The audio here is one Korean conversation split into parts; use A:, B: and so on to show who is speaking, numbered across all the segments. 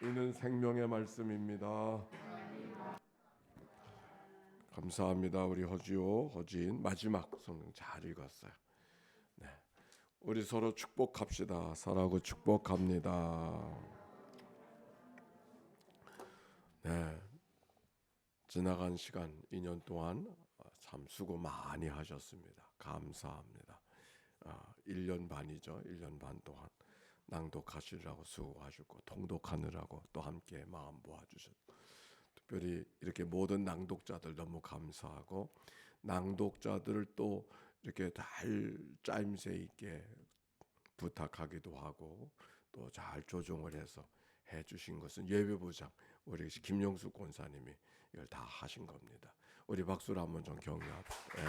A: 이는 생명의 말씀입니다. 감사합니다. 우리 허지인 마지막 성경 잘 읽었어요. 네, 우리 서로 축복합시다. 사랑하고 축복합니다. 네, 지나간 시간 2년 동안 참 수고 많이 하셨습니다. 감사합니다. 1년 반이죠. 1년 반 동안 낭독하시느라고 수고하셨고 통독하느라고 또 함께 마음 모아주셨고, 특별히 이렇게 모든 낭독자들 너무 감사하고, 낭독자들을 또 이렇게 잘 짜임새 있게 부탁하기도 하고 또 잘 조정을 해서 해주신 것은 예배부장 우리 김영수 권사님이 이걸 다 하신 겁니다. 우리 박수로 한번 좀 격려합시다. 예.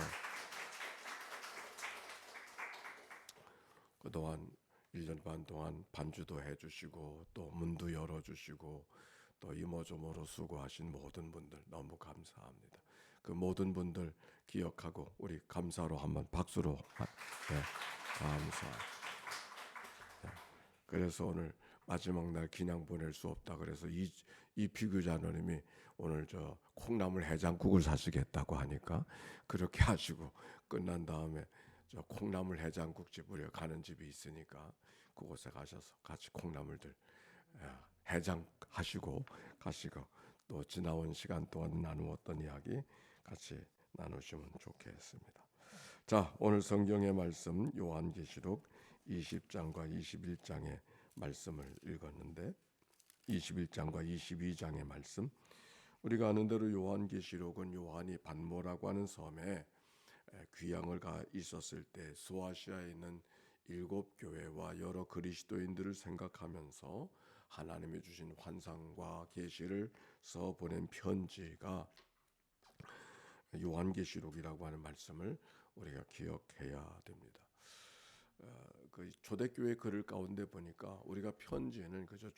A: 그동안 1년 반 동안 반주도 해주시고 또 문도 열어주시고 또 이모저모로 수고하신 모든 분들 너무 감사합니다. 그 모든 분들 기억하고 우리 감사로 한번 박수로 감사. 그래서 오늘 마지막 날 그냥 보낼 수 없다 그래서 이피규 자녀님이 오늘 저 콩나물 해장국을 사시겠다고 하니까 그렇게 하시고, 끝난 다음에 저 콩나물 해장국집 우리가 가는 집이 있으니까 그곳에 가셔서 같이 콩나물들 해장하시고 가시고, 또 지나온 시간 동안 나누었던 이야기 같이 나누시면 좋겠습니다. 자, 오늘 성경의 말씀 요한계시록 20장과 21장의 말씀을 읽었는데, 21장과 22장의 말씀, 우리가 아는 대로 요한계시록은 요한이 반모라고 하는 섬에 귀향을 가 있었을 때 소아시아에 있는 7교회와 여러 그리스도인들을 생각하면서 하나님이 주신 환상과 계시를 써 보낸 편지가 요한계시록이라고 하는 말씀을 우리가 기억해야 됩니다. 그 초대교회 글을 가운데 보니까 우리가 편지는 그저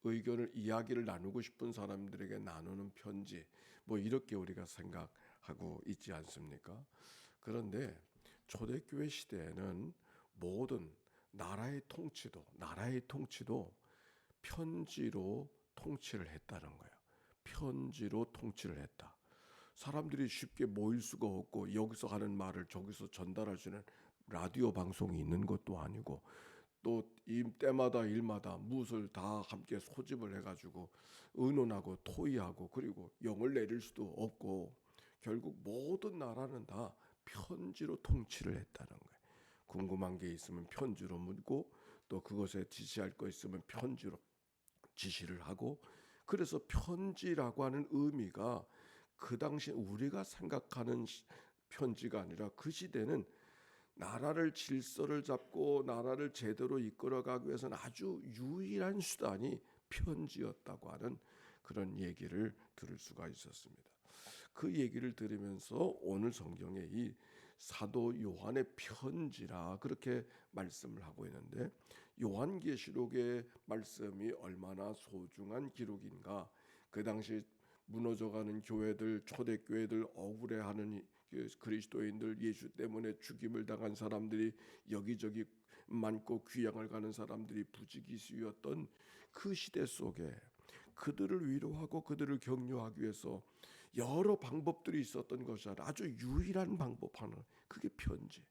A: 의견을 이야기를 나누고 싶은 사람들에게 나누는 편지, 뭐 이렇게 우리가 생각하고 있지 않습니까? 그런데 초대교회 시대에는 모든 나라의 통치도 편지로 통치를 했다는 거예요. 편지로 통치를 했다. 사람들이 쉽게 모일 수가 없고 여기서 하는 말을 저기서 전달할 수 있는 라디오 방송이 있는 것도 아니고, 또 이 때마다 일마다 무엇을 다 함께 소집을 해가지고 의논하고 토의하고 그리고 영을 내릴 수도 없고, 결국 모든 나라는 다 편지로 통치를 했다는 거예요. 궁금한 게 있으면 편지로 묻고 또 그것에 지시할 거 있으면 편지로 지시를 하고, 그래서 편지라고 하는 의미가 그 당시 우리가 생각하는 편지가 아니라 그 시대는 나라를 질서를 잡고 나라를 제대로 이끌어가기 위해서는 아주 유일한 수단이 편지였다고 하는 그런 얘기를 들을 수가 있었습니다. 그 얘기를 들으면서 오늘 성경에 이 사도 요한의 편지라 그렇게 말씀을 하고 있는데, 요한계시록의 말씀이 얼마나 소중한 기록인가. 그 당시 무너져가는 교회들, 초대교회들, 억울해하는 그리스도인들, 예수 때문에 죽임을 당한 사람들이 여기저기 많고 귀향을 가는 사람들이 부지기수였던 그 시대 속에 그들을 위로하고 그들을 격려하기 위해서 여러 방법들이 있었던 것이 아니라 아주 유일한 방법 하나, 그게 편지.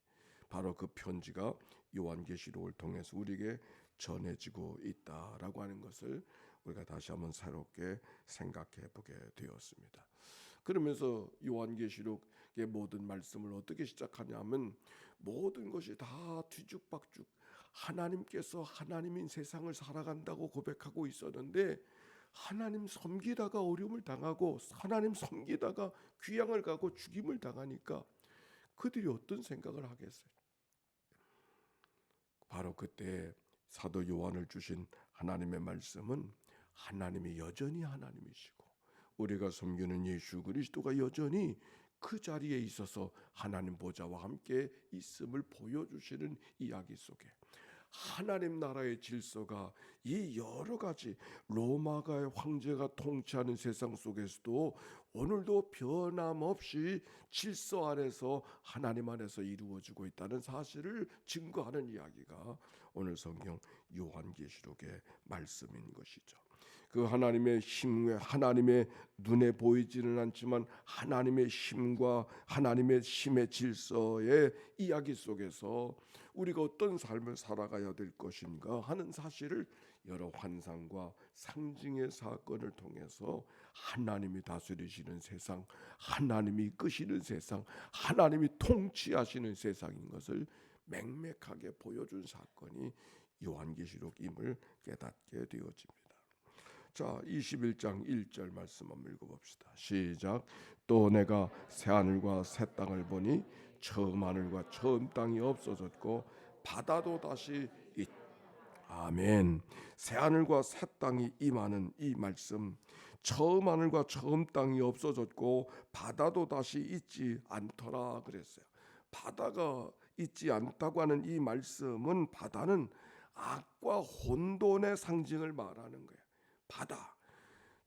A: 바로 그 편지가 요한계시록을 통해서 우리에게 전해지고 있다라고 하는 것을 우리가 다시 한번 새롭게 생각해 보게 되었습니다. 그러면서 요한계시록의 모든 말씀을 어떻게 시작하냐면, 모든 것이 다 뒤죽박죽 하나님께서 하나님인 세상을 살아간다고 고백하고 있었는데, 하나님 섬기다가 어려움을 당하고 하나님 섬기다가 귀향을 가고 죽임을 당하니까 그들이 어떤 생각을 하겠어요? 바로 그때 사도 요한을 주신 하나님의 말씀은, 하나님이 여전히 하나님이시고 우리가 섬기는 예수 그리스도가 여전히 그 자리에 있어서 하나님 보좌와 함께 있음을 보여주시는 이야기 속에, 하나님 나라의 질서가 이 여러 가지 로마가의 황제가 통치하는 세상 속에서도 오늘도 변함없이 질서 안에서 하나님 안에서 이루어지고 있다는 사실을 증거하는 이야기가 오늘 성경 요한계시록의 말씀인 것이죠. 그 하나님의 힘, 하나님의 눈에 보이지는 않지만 하나님의 힘과 하나님의 힘의 질서의 이야기 속에서 우리가 어떤 삶을 살아가야 될 것인가 하는 사실을 여러 환상과 상징의 사건을 통해서 하나님이 다스리시는 세상, 하나님이 이끄시는 세상, 하나님이 통치하시는 세상인 것을 맹맥하게 보여준 사건이 요한계시록임을 깨닫게 되어집니다. 자, 21장 1절 말씀 한번 읽어봅시다. 시작. 또 내가 새하늘과 새 땅을 보니 처음 하늘과 처음 땅이 없어졌고 바다도 다시 있. 아멘. 새하늘과 새 땅이 임하는 이 말씀, 처음 하늘과 처음 땅이 없어졌고 바다도 다시 있지 않더라 그랬어요. 바다가 있지 않다고 하는 이 말씀은, 바다는 악과 혼돈의 상징을 말하는 거예요. 바다,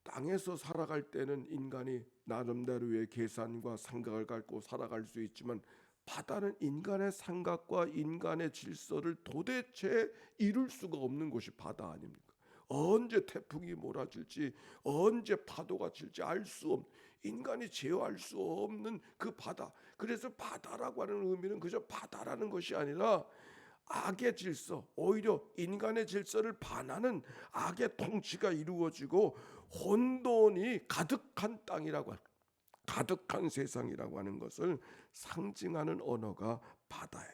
A: 땅에서 살아갈 때는 인간이 나름대로의 계산과 생각을 갖고 살아갈 수 있지만 바다는 인간의 생각과 인간의 질서를 도대체 이룰 수가 없는 곳이 바다 아닙니까? 언제 태풍이 몰아칠지, 언제 파도가 칠지 알 수 없는, 인간이 제어할 수 없는 그 바다. 그래서 바다라고 하는 의미는 그저 바다라는 것이 아니라 악의 질서, 오히려 인간의 질서를 반하는 악의 통치가 이루어지고 혼돈이 가득한 땅이라고 하는, 가득한 세상이라고 하는 것을 상징하는 언어가 바다예요.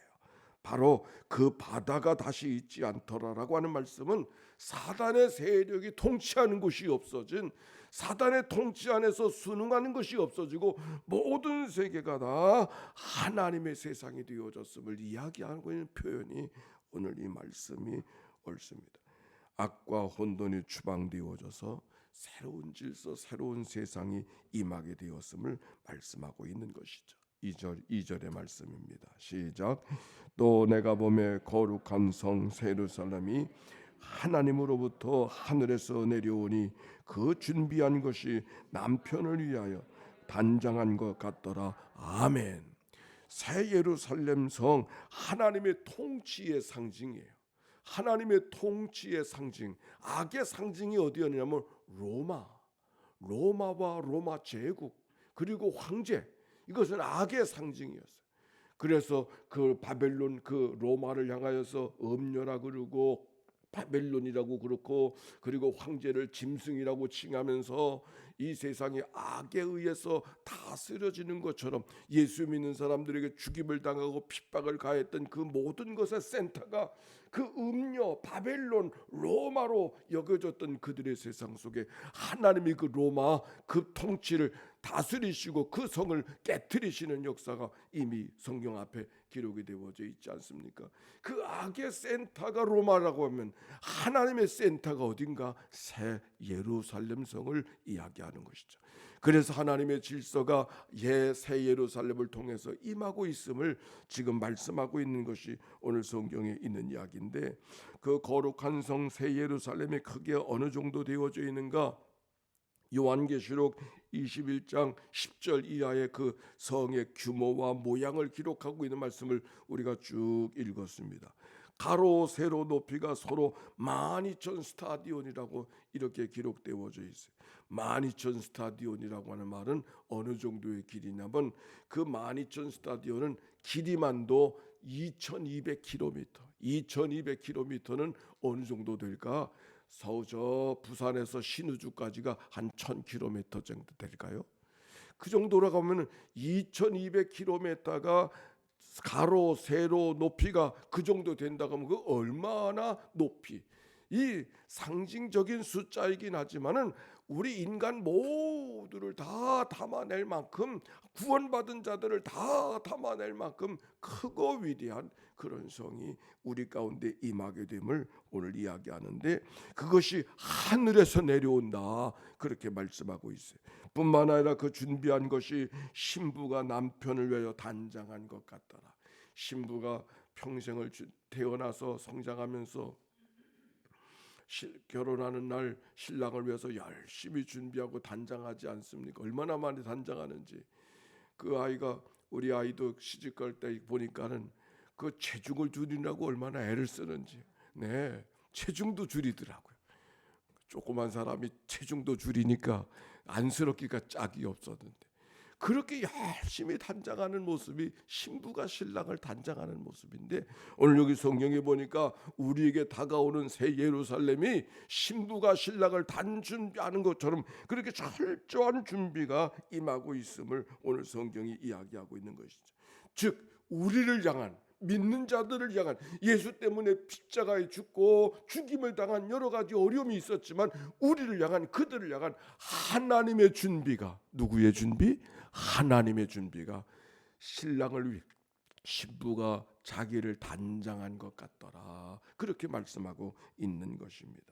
A: 바로 그 바다가 다시 있지 않더라라고 하는 말씀은 사단의 세력이 통치하는 것이 없어진, 사단의 통치 안에서 순응하는 것이 없어지고 모든 세계가 다 하나님의 세상이 되어졌음을 이야기하고 있는 표현이 오늘 이 말씀이 옳습니다. 악과 혼돈이 추방되어져서 새로운 질서, 새로운 세상이 임하게 되었음을 말씀하고 있는 것이죠. 2절의 말씀입니다. 시작. 또 내가 보매 거룩한 성 예루살렘이 하나님으로부터 하늘에서 내려오니 그 준비한 것이 남편을 위하여 단장한 것 같더라. 아멘. 새 예루살렘 성, 하나님의 통치의 상징이에요. 하나님의 통치의 상징. 악의 상징이 어디였냐면 로마와 로마 제국, 그리고 황제, 이것은 악의 상징이었어요. 그래서 그 바벨론, 그 로마를 향하여서 음녀라 그러고 바벨론이라고 그렇고, 그리고 황제를 짐승이라고 칭하면서 이 세상이 악에 의해서 다스려지는 것처럼 예수 믿는 사람들에게 죽임을 당하고 핍박을 가했던 그 모든 것의 센터가 그 음녀 바벨론 로마로 여겨졌던 그들의 세상 속에 하나님이 그 로마 그 통치를 다스리시고 그 성을 깨트리시는 역사가 이미 성경 앞에 기록이 되어져 있지 않습니까? 그 악의 센터가 로마라고 하면 하나님의 센터가 어딘가? 새 예루살렘 성을 이야기하는 것이죠. 그래서 하나님의 질서가 새 예루살렘을 통해서 임하고 있음을 지금 말씀하고 있는 것이 오늘 성경에 있는 이야기인데, 그 거룩한 성 새 예루살렘이 크게 어느 정도 되어져 있는가? 요한계시록 21장 10절 이하의 그 성의 규모와 모양을 기록하고 있는 말씀을 우리가 쭉 읽었습니다. 가로 세로 높이가 서로 12,000 스타디온이라고 이렇게 기록되어져 있어요. 12,000 스타디온이라고 하는 말은 어느 정도의 길이냐면 그 12,000 스타디온은 길이만도 2,200km. 2,200km는 어느 정도 될까? 저 부산에서 신우주까지가 한 1,000km 정도 될까요? 그 정도라고 하면 2,200km가 가로 세로 높이가 그 정도 된다고 하면 그 얼마나 높이, 이 상징적인 숫자이긴 하지만은 우리 인간 모두를 다 담아낼 만큼, 구원받은 자들을 다 담아낼 만큼 크고 위대한 그런 성이 우리 가운데 임하게 됨을 오늘 이야기하는데, 그것이 하늘에서 내려온다 그렇게 말씀하고 있어요. 뿐만 아니라 그 준비한 것이 신부가 남편을 위하여 단장한 것 같더라. 신부가 평생을 태어나서 성장하면서 결혼하는 날 신랑을 위해서 열심히 준비하고 단장하지 않습니까? 얼마나 많이 단장하는지. 그 아이가, 우리 아이도 시집갈 때 보니까는 그 체중을 줄이라고 얼마나 애를 쓰는지. 네, 체중도 줄이더라고요. 조그만 사람이 체중도 줄이니까 안쓰럽기가 짝이 없었는데 그렇게 열심히 단장하는 모습이 신부가 신랑을 단장하는 모습인데, 오늘 여기 성경에 보니까 우리에게 다가오는 새 예루살렘이 신부가 신랑을 단준비하는 것처럼 그렇게 철저한 준비가 임하고 있음을 오늘 성경이 이야기하고 있는 것이죠. 즉 우리를 향한, 믿는 자들을 향한, 예수 때문에 십자가에 죽고 죽임을 당한 여러 가지 어려움이 있었지만 우리를 향한, 그들을 향한 하나님의 준비가, 누구의 준비? 하나님의 준비가 신랑을 위해 신부가 자기를 단장한 것 같더라, 그렇게 말씀하고 있는 것입니다.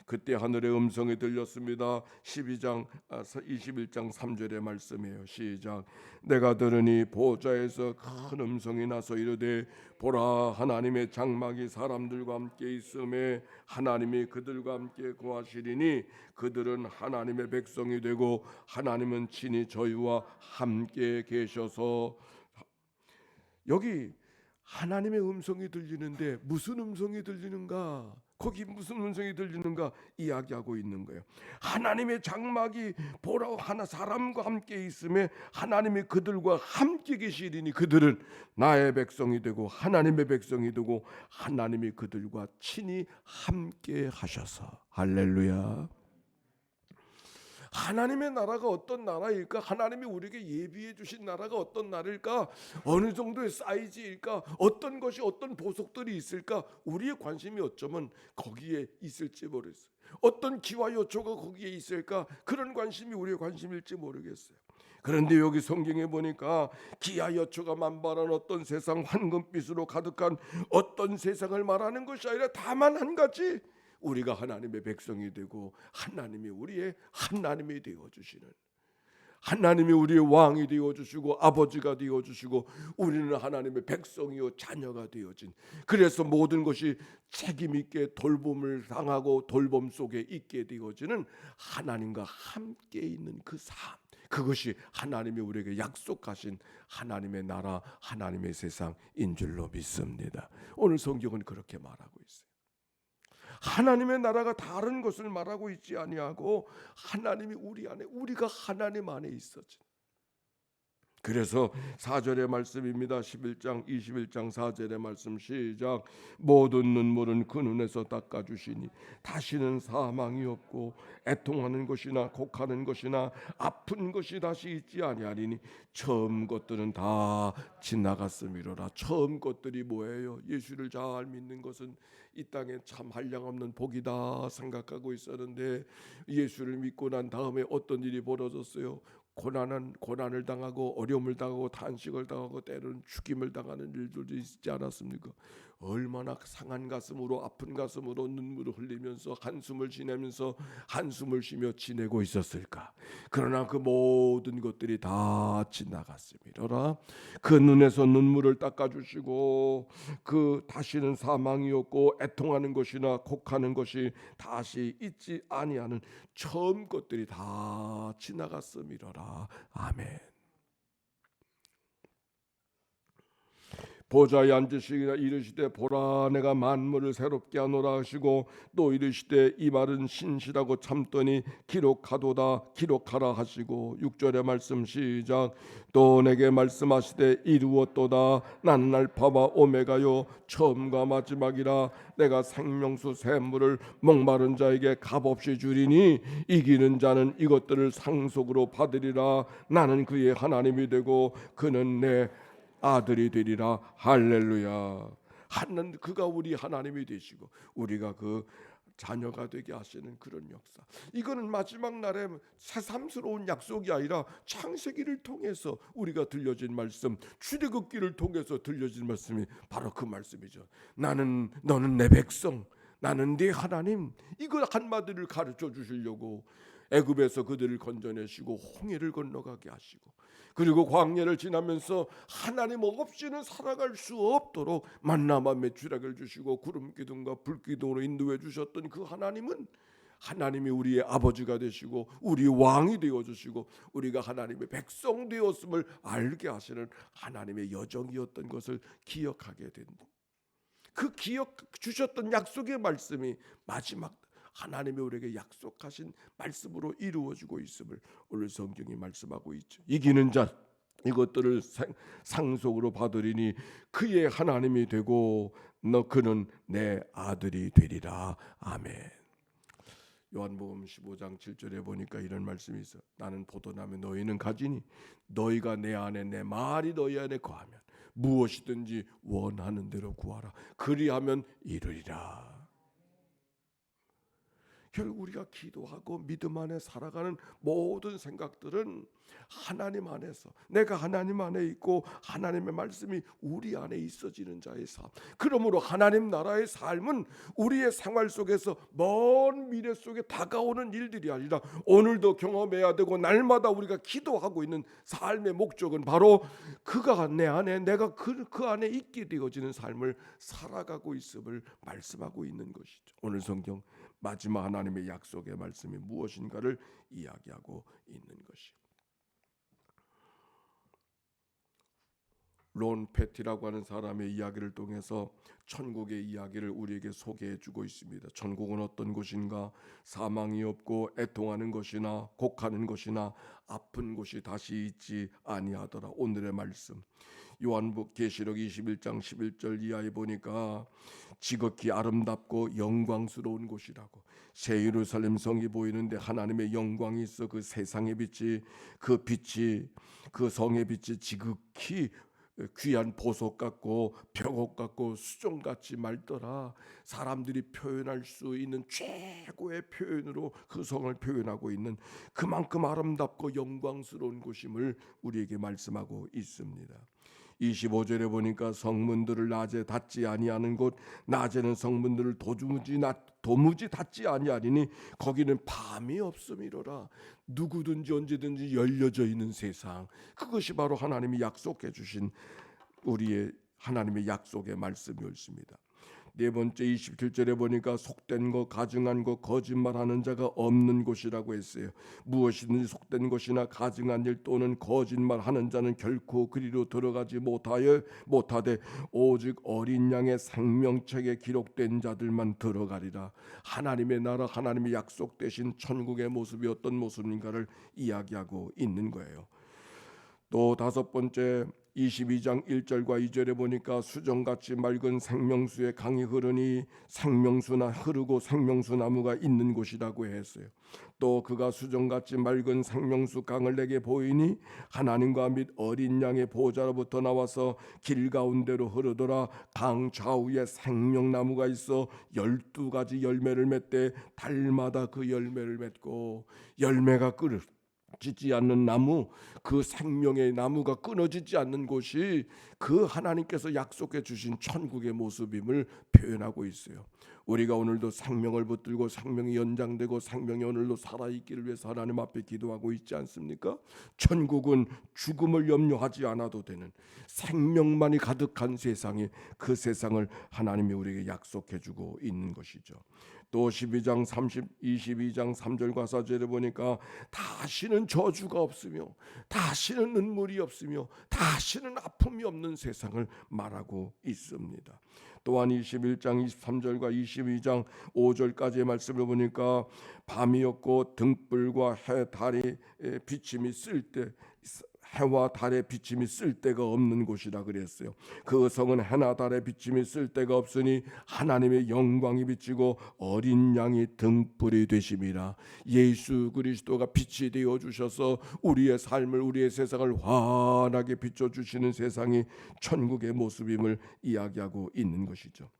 A: 그때 하늘의 음성이 들렸습니다. 21장 3절의 말씀이에요. 시작. 내가 들으니 보좌에서 큰 음성이 나서 이르되 보라, 하나님의 장막이 사람들과 함께 있음에 하나님이 그들과 함께 거하시리니 그들은 하나님의 백성이 되고 하나님은 친히 저희와 함께 계셔서. 여기 하나님의 음성이 들리는데 무슨 음성이 들리는가? 거기 무슨 음성이 들리는가 이야기하고 있는 거예요. 하나님의 장막이 보라, 하나 사람과 함께 있음에 하나님이 그들과 함께 계시리니 그들은 나의 백성이 되고 하나님의 백성이 되고 하나님이 그들과 친히 함께 하셔서. 할렐루야. 하나님의 나라가 어떤 나라일까? 하나님이 우리에게 예비해 주신 나라가 어떤 나라일까? 어느 정도의 사이즈일까? 어떤 것이, 어떤 보석들이 있을까? 우리의 관심이 어쩌면 거기에 있을지 모르겠어요. 어떤 기와 요초가 거기에 있을까? 그런 관심이 우리의 관심일지 모르겠어요. 그런데 여기 성경에 보니까 기와 여초가 만발한 어떤 세상, 황금빛으로 가득한 어떤 세상을 말하는 것이 아니라 다만 한 가지, 우리가 하나님의 백성이 되고 하나님이 우리의 하나님이 되어주시는, 하나님이 우리의 왕이 되어주시고 아버지가 되어주시고 우리는 하나님의 백성이요 자녀가 되어진, 그래서 모든 것이 책임있게 돌봄을 당하고 돌봄 속에 있게 되어지는 하나님과 함께 있는 그 삶, 그것이 하나님이 우리에게 약속하신 하나님의 나라, 하나님의 세상인 줄로 믿습니다. 오늘 성경은 그렇게 말하고 있어요. 하나님의 나라가 다른 것을 말하고 있지 아니하고 하나님이 우리 안에, 우리가 하나님 안에 있어진. 그래서 4절의 말씀입니다. 21장 4절의 말씀 시작. 모든 눈물은 그 눈에서 닦아주시니 다시는 사망이 없고 애통하는 것이나 곡하는 것이나 아픈 것이 다시 있지 아니하리니 처음 것들은 다 지나갔음이로라. 처음 것들이 뭐예요? 예수를 잘 믿는 것은 이 땅에 참 한량없는 복이다 생각하고 있었는데 예수를 믿고 난 다음에 어떤 일이 벌어졌어요? 고난을 당하고 어려움을 당하고 탄식을 당하고 때로는 죽임을 당하는 일들도 있지 않았습니까? 얼마나 상한 가슴으로, 아픈 가슴으로 눈물을 흘리면서 한숨을 지내면서 한숨을 쉬며 지내고 있었을까? 그러나 그 모든 것들이 다 지나갔습니다. 그 눈에서 눈물을 닦아주시고 그 다시는 사망이 없고 애통하는 것이나 곡하는 것이 다시 있지 아니하는 처음 것들이 다 지나갔음이로라. 아멘. 보좌에 앉으시기나 이르시되 보라, 내가 만물을 새롭게 하노라 하시고 또 이르시되 이 말은 신실하고 참더니 기록하도다 기록하라 하시고. 6절의 말씀 시작. 또 내게 말씀하시되 이루었도다. 나는 알파와 오메가요 처음과 마지막이라. 내가 생명수 샘물을 목마른 자에게 값없이 주리니 이기는 자는 이것들을 상속으로 받으리라. 나는 그의 하나님이 되고 그는 내 아들이 되리라. 할렐루야. 하나님, 그가 우리 하나님이 되시고 우리가 그 자녀가 되게 하시는 그런 역사. 이거는 마지막 날에 새삼스러운 약속이 아니라 창세기를 통해서 우리가 들려진 말씀, 출애굽기를 통해서 들려진 말씀이 바로 그 말씀이죠. 너는 내 백성, 나는 네 하나님. 이걸 한마디를 가르쳐 주시려고 애굽에서 그들을 건져내시고 홍해를 건너가게 하시고 그리고 광야를 지나면서 하나님 없이는 살아갈 수 없도록 만나와 메추라기를 주시고 구름 기둥과 불 기둥으로 인도해 주셨던 그 하나님은 하나님이 우리의 아버지가 되시고 우리 왕이 되어 주시고 우리가 하나님의 백성 되었음을 알게 하시는 하나님의 여정이었던 것을 기억하게 된다. 그 기억 주셨던 약속의 말씀이 마지막 하나님이 우리에게 약속하신 말씀으로 이루어지고 있음을 오늘 성경이 말씀하고 있죠. 이기는 자 이것들을 상속으로 받으리니 그의 하나님이 되고 그는 내 아들이 되리라. 아멘. 요한복음 15장 7절에 보니까 이런 말씀이 있어. 나는 포도나무 너희는 가지니 너희가 내 안에 내 말이 너희 안에 거하면 무엇이든지 원하는 대로 구하라. 그리하면 이루리라. 결국 우리가 기도하고 믿음 안에 살아가는 모든 생각들은 하나님 안에서, 내가 하나님 안에 있고 하나님의 말씀이 우리 안에 있어지는 자의 삶. 그러므로 하나님 나라의 삶은 우리의 생활 속에서 먼 미래 속에 다가오는 일들이 아니라 오늘도 경험해야 되고 날마다 우리가 기도하고 있는 삶의 목적은 바로 그가 내 안에, 내가 그 안에 있게 되어지는 삶을 살아가고 있음을 말씀하고 있는 것이죠. 오늘 성경 마지막 하나님의 약속의 말씀이 무엇인가를 이야기하고 있는 것이. 론 패티라고 하는 사람의 이야기를 통해서 천국의 이야기를 우리에게 소개해주고 있습니다. 천국은 어떤 곳인가? 사망이 없고 애통하는 것이나 곡하는 것이나 아픈 곳이 다시 있지 아니하더라. 오늘의 말씀 요한복 계시록 21장 11절 이하에 보니까 지극히 아름답고 영광스러운 곳이라고, 새 예루살렘 성이 보이는데 하나님의 영광이 있어 그 세상의 빛이, 그 성의 빛이 지극히 귀한 보석 같고 벽옥 같고 수정같이 맑더라. 사람들이 표현할 수 있는 최고의 표현으로 그 성을 표현하고 있는 그만큼 아름답고 영광스러운 곳임을 우리에게 말씀하고 있습니다. 25절에 보니까 성문들을 낮에 닫지 아니하는 곳, 낮에는 성문들을 도무지 닫지 아니하리니 거기는 밤이 없음이로라. 누구든지 언제든지 열려져 있는 세상, 그것이 바로 하나님이 약속해 주신 우리의 하나님의 약속의 말씀이었습니다. 네 번째 27절에 보니까 속된 것, 가증한 것, 거짓말하는 자가 없는 곳이라고 했어요. 무엇이든지 속된 것이나 가증한 일 또는 거짓말하는 자는 결코 그리로 들어가지 못하되 오직 어린 양의 생명책에 기록된 자들만 들어가리라. 하나님의 나라, 하나님의 약속되신 천국의 모습이 어떤 모습인가를 이야기하고 있는 거예요. 또 다섯 번째 22장 1절과 2절에 보니까 수정같이 맑은 생명수의 강이 흐르니 생명수나 흐르고 생명수 나무가 있는 곳이라고 했어요. 또 그가 수정같이 맑은 생명수 강을 내게 보이니 하나님과 및 어린 양의 보좌로부터 나와서 길 가운데로 흐르더라. 강 좌우에 생명나무가 있어 12가지 열매를 맺되 달마다 그 열매를 맺고, 열매가 끊어지지 않는 나무, 그 생명의 나무가 끊어지지 않는 곳이 그 하나님께서 약속해 주신 천국의 모습임을 표현하고 있어요. 우리가 오늘도 생명을 붙들고 생명이 연장되고 생명이 오늘도 살아있기를 위해서 하나님 앞에 기도하고 있지 않습니까? 천국은 죽음을 염려하지 않아도 되는 생명만이 가득한 세상에, 그 세상을 하나님이 우리에게 약속해 주고 있는 것이죠. 또 22장 3절과 4절에 보니까 다시는 저주가 없으며 다시는 눈물이 없으며 다시는 아픔이 없는 세상을 말하고 있습니다. 또한 21장 23절과 22장 5절까지의 말씀을 보니까 밤이 없고 등불과 해, 달이 비침이 해와 달의 비침이 쓸 데가 없는 곳이라 그랬어요. 그 성은 해나 달의 비침이 쓸 데가 없으니 하나님의 영광이 비치고 어린 양이 등불이 되심이라. 예수 그리스도가 빛이 되어 주셔서 우리의 삶을, 우리의 세상을 환하게 비춰 주시는 세상이 천국의 모습임을 이야기하고 있는 것이죠.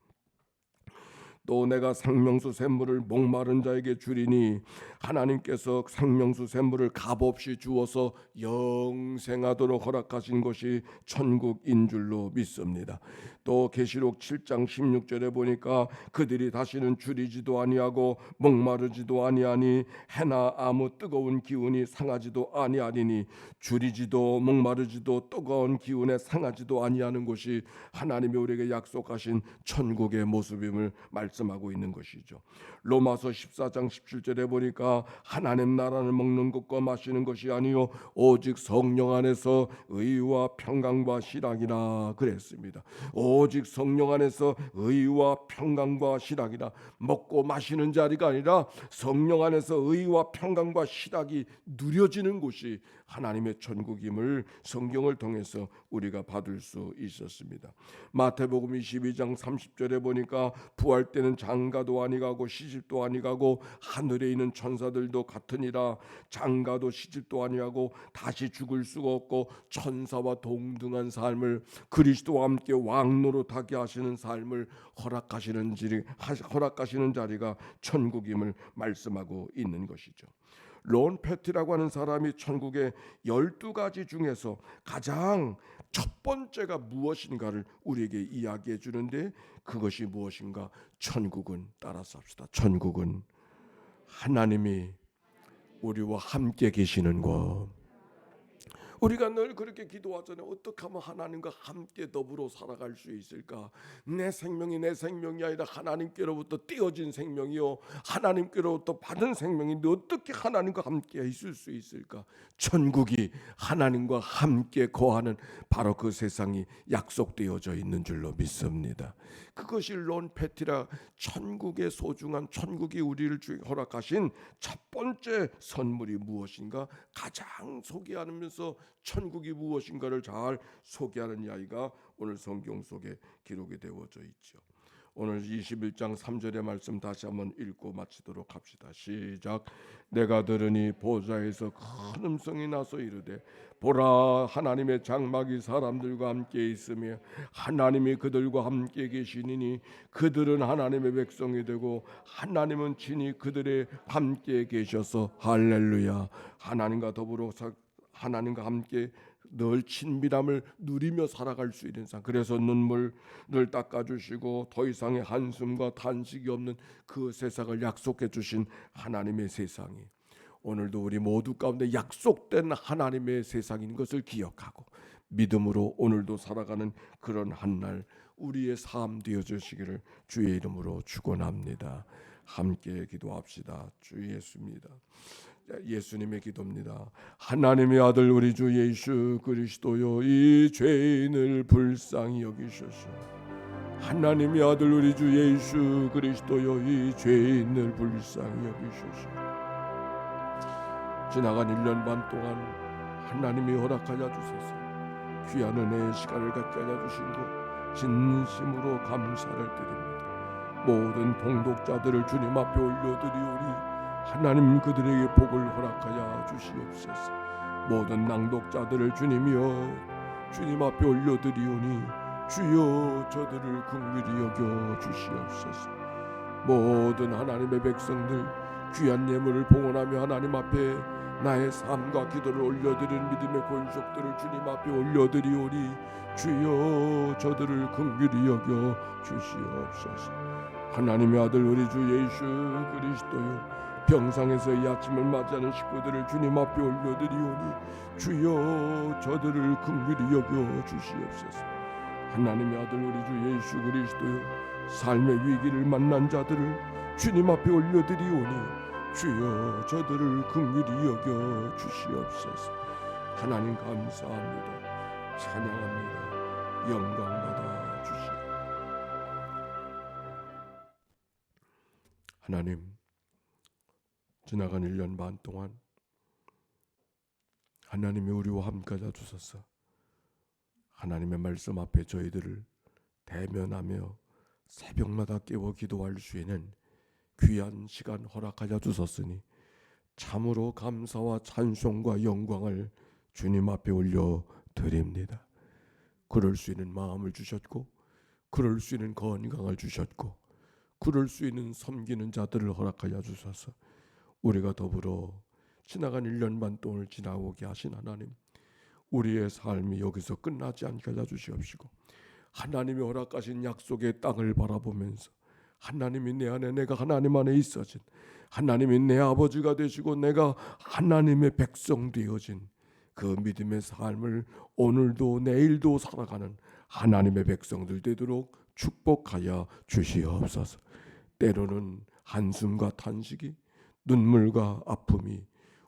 A: 또 내가 생명수 샘물을 목마른 자에게 주리니, 하나님께서 생명수 샘물을 값없이 주어서 영생하도록 허락하신 것이 천국인 줄로 믿습니다. 또 계시록 7장 16절에 보니까 그들이 다시는 줄이지도 아니하고 목마르지도 아니하니 해나 아무 뜨거운 기운이 상하지도 아니하리니, 줄이지도 목마르지도 뜨거운 기운에 상하지도 아니하는 곳이 하나님이 우리에게 약속하신 천국의 모습임을 말씀합니다. 말씀하고 있는 것이죠. 로마서 14장 17절에 보니까 하나님 나라는 먹는 것과 마시는 것이 아니요 오직 성령 안에서 의와 평강과 실학이라 그랬습니다. 오직 성령 안에서 의와 평강과 실학이라. 먹고 마시는 자리가 아니라 성령 안에서 의와 평강과 실학이 누려지는 곳이 하나님의 천국임을 성경을 통해서 우리가 받을 수 있었습니다. 마태복음 22장 30절에 보니까 부활 때는 장가도 아니가고 시집도 아니가고 하늘에 있는 천사들도 같으니라. 장가도 시집도 아니하고 다시 죽을 수가 없고 천사와 동등한 삶을 그리스도와 함께 왕노릇하게 하시는 삶을 허락하시는 자리가 천국임을 말씀하고 있는 것이죠. 론 패티라고 하는 사람이 천국의 12가지 중에서 가장 첫 번째가 무엇인가를 우리에게 이야기해 주는데, 그것이 무엇인가? 천국은, 따라서 합시다. 천국은 하나님이 우리와 함께 계시는 것. 우리가 늘 그렇게 기도하잖아요. 어떻게 하면 하나님과 함께 더불어 살아갈 수 있을까? 내 생명이 내 생명이 아니라 하나님께로부터 떼어진 생명이요 하나님께로부터 받은 생명인데 어떻게 하나님과 함께 있을 수 있을까? 천국이 하나님과 함께 거하는 바로 그 세상이 약속되어져 있는 줄로 믿습니다. 그것이 론 패티라, 천국의 소중한, 천국이 우리를 허락하신 첫 번째 선물이 무엇인가 가장 소개하면서 천국이 무엇인가를 잘 소개하는 이야기가 오늘 성경 속에 기록이 되어져 있죠. 오늘 21장 3절의 말씀 다시 한번 읽고 마치도록 합시다. 시작. 내가 들으니 보좌에서 큰 음성이 나서 이르되 보라, 하나님의 장막이 사람들과 함께 있으며 하나님이 그들과 함께 계시니니 그들은 하나님의 백성이 되고 하나님은 친히 그들의 함께 계셔서 할렐루야. 하나님과 더불어 하나님과 함께 늘 친밀함을 누리며 살아갈 수 있는 삶. 그래서 눈물을 닦아주시고 더 이상의 한숨과 탄식이 없는 그 세상을 약속해 주신 하나님의 세상이 오늘도 우리 모두 가운데 약속된 하나님의 세상인 것을 기억하고 믿음으로 오늘도 살아가는 그런 한날 우리의 삶 되어주시기를 주의 이름으로 축원합니다. 함께 기도합시다. 주 예수입니다. 예수님의 기도입니다. 하나님의 아들 우리 주 예수 그리스도여, 이 죄인을 불쌍히 여기소서. 하나님의 아들 우리 주 예수 그리스도여, 이 죄인을 불쌍히 여기소서. 지나간 1년 반 동안 하나님이 허락하여 주셔서 귀한 은혜의 시간을 갖게 하여 주신 것 진심으로 감사를 드립니다. 모든 봉독자들을 주님 앞에 올려드리오리. 하나님 그들에게 복을 허락하여 주시옵소서. 모든 낭독자들을 주님이여 주님 앞에 올려드리오니 주여 저들을 긍휼히 여겨 주시옵소서. 모든 하나님의 백성들 귀한 예물을 봉헌하며 하나님 앞에 나의 삶과 기도를 올려드리는 믿음의 권속들을 주님 앞에 올려드리오니 주여 저들을 긍휼히 여겨 주시옵소서. 하나님의 아들 우리 주 예수 그리스도여, 병상에서 이 아침을 맞이하는 식구들을 주님 앞에 올려드리오니 주여 저들을 긍휼히 여겨 주시옵소서. 하나님의 아들 우리 주 예수 그리스도여, 삶의 위기를 만난 자들을 주님 앞에 올려드리오니 주여 저들을 긍휼히 여겨 주시옵소서. 하나님 감사합니다. 찬양합니다. 영광받아 주시옵소서. 하나님, 지나간 1년 반 동안 하나님이 우리와 함께하여 주셔서 하나님의 말씀 앞에 저희들을 대면하며 새벽마다 깨워 기도할 수 있는 귀한 시간 허락하여 주셨으니 참으로 감사와 찬송과 영광을 주님 앞에 올려드립니다. 그럴 수 있는 마음을 주셨고 그럴 수 있는 건강을 주셨고 그럴 수 있는 섬기는 자들을 허락하여 주셔서 우리가 더불어 지나간 1년 반 동안을 지나오게 하신 하나님, 우리의 삶이 여기서 끝나지 않게 하여 주시옵시고 하나님이 허락하신 약속의 땅을 바라보면서 하나님이 내 안에 내가 하나님 안에 있어진, 하나님이 내 아버지가 되시고 내가 하나님의 백성 되어진 그 믿음의 삶을 오늘도 내일도 살아가는 하나님의 백성들 되도록 축복하여 주시옵소서. 때로는 한숨과 탄식이, 눈물과 아픔이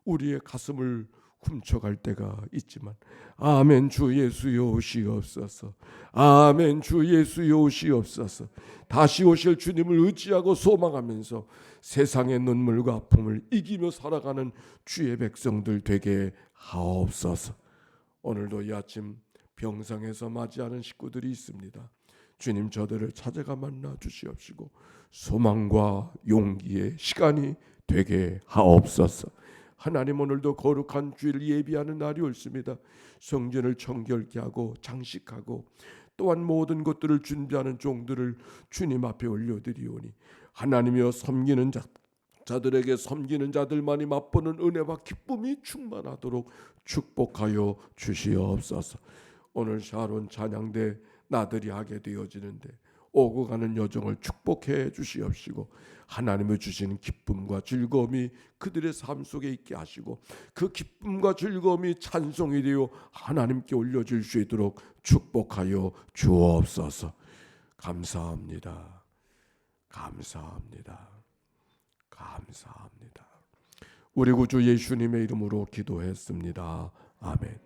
A: 우리의 가슴을 훔쳐갈 때가 있지만, 아멘 주 예수여 오시옵소서, 아멘 주 예수여 오시옵소서. 다시 오실 주님을 의지하고 소망하면서 세상의 눈물과 아픔을 이기며 살아가는 주의 백성들 되게 하옵소서. 오늘도 이 아침 병상에서 맞이하는 식구들이 있습니다. 주님, 저들을 찾아가 만나 주시옵시고 소망과 용기의 시간이 되게 하옵소서. 하나님, 오늘도 거룩한 주일 예비하는 날이 옳습니다. 성전을 청결케 하고 장식하고 또한 모든 것들을 준비하는 종들을 주님 앞에 올려드리오니, 하나님이여, 섬기는 자들에게 섬기는 자들만이 맛보는 은혜와 기쁨이 충만하도록 축복하여 주시옵소서. 오늘 샤론 찬양대 나들이 하게 되어지는데 오고 가는 여정을 축복해 주시옵시고, 하나님의 주시는 기쁨과 즐거움이 그들의 삶 속에 있게 하시고, 그 기쁨과 즐거움이 찬송이 되어 하나님께 올려질 수 있도록 축복하여 주옵소서. 감사합니다. 감사합니다. 감사합니다. 우리 구주 예수님의 이름으로 기도했습니다. 아멘.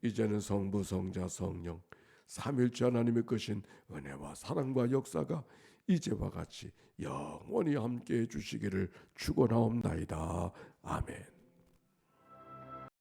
A: 이제는 성부, 성자, 성령 삼일째 하나님의 크신 은혜와 사랑과 역사가 이제와 같이 영원히 함께해 주시기를 축원하옵나이다. 아멘.